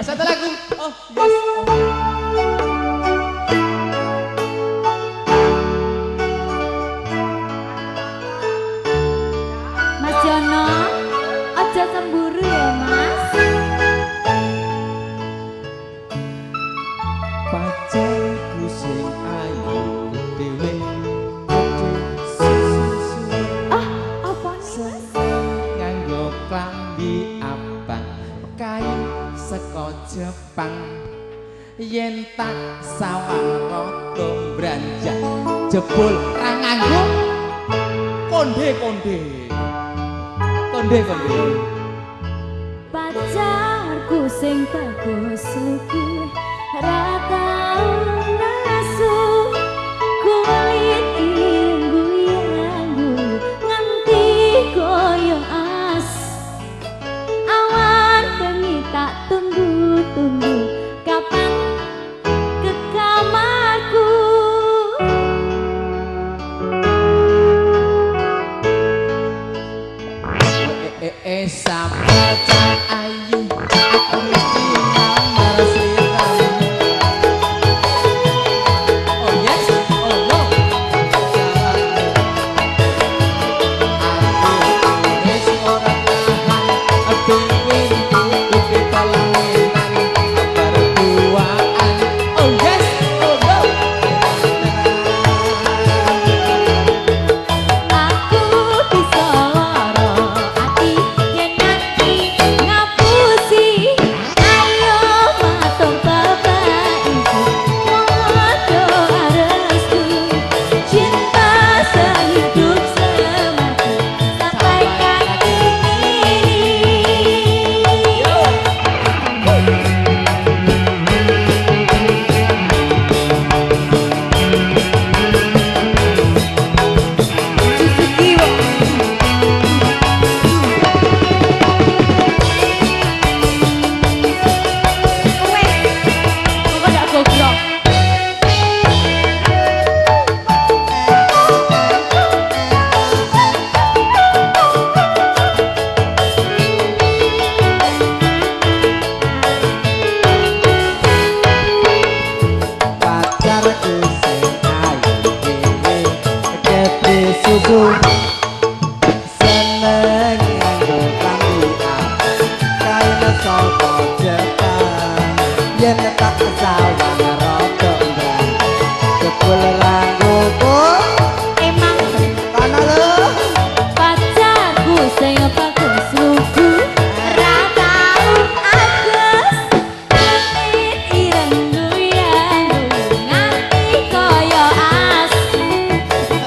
Satu lagu. Oh, yes. Mas Jono, aja cemburu ya Mas. Pacarku sing ayu dhewe gede susu. Ah, apa nih Mas? Nganggo klambi abang kain saka Jepang. Yen tak sawang rada branjak jebul ra nganggo konde-konde. Konde-konde. Pacarku sing bagus lugu ra tau nasu kulit ireng-ireng nganti koyo as awan bengi tak tunggu-tunggu kapan ke kamarku Sampai tak ayu aku mesti ngamar sliramu. Oh yes, oh no. Aku wis ora tahan pengen kudu kalangan berduaan. Oh yes, oh no. aku bisa lara ati yen nanti ngapusi ayo matung bapak ibu doa restu cinta sehidup semati sampai kaki Pacarku sing ayu dhewe gede susu. Seneng nganggo klambi kain saka Jepang. Yen tak sawang rada mbran jebul ranggoku emang kono lho. pacarku sing bagus lugu ra tau agus kulit ireng guyang nganti koyo as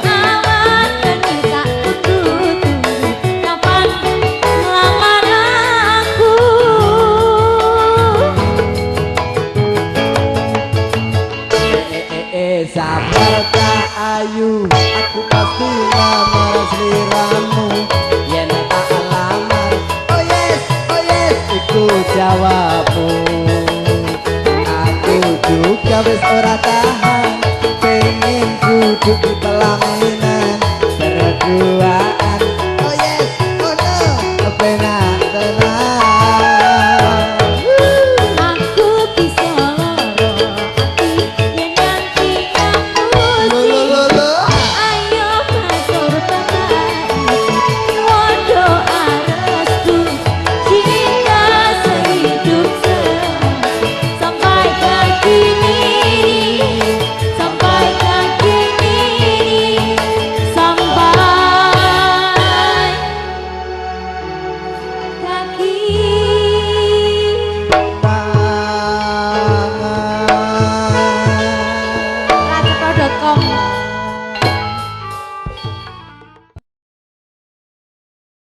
awan bengi tak tunggu-tunggu kapan ngelamar aku Sabar tak ayu aku pasti ngamar sliramu. Yen tak lamar oh yes iku jawabmu. Aku juga wis ora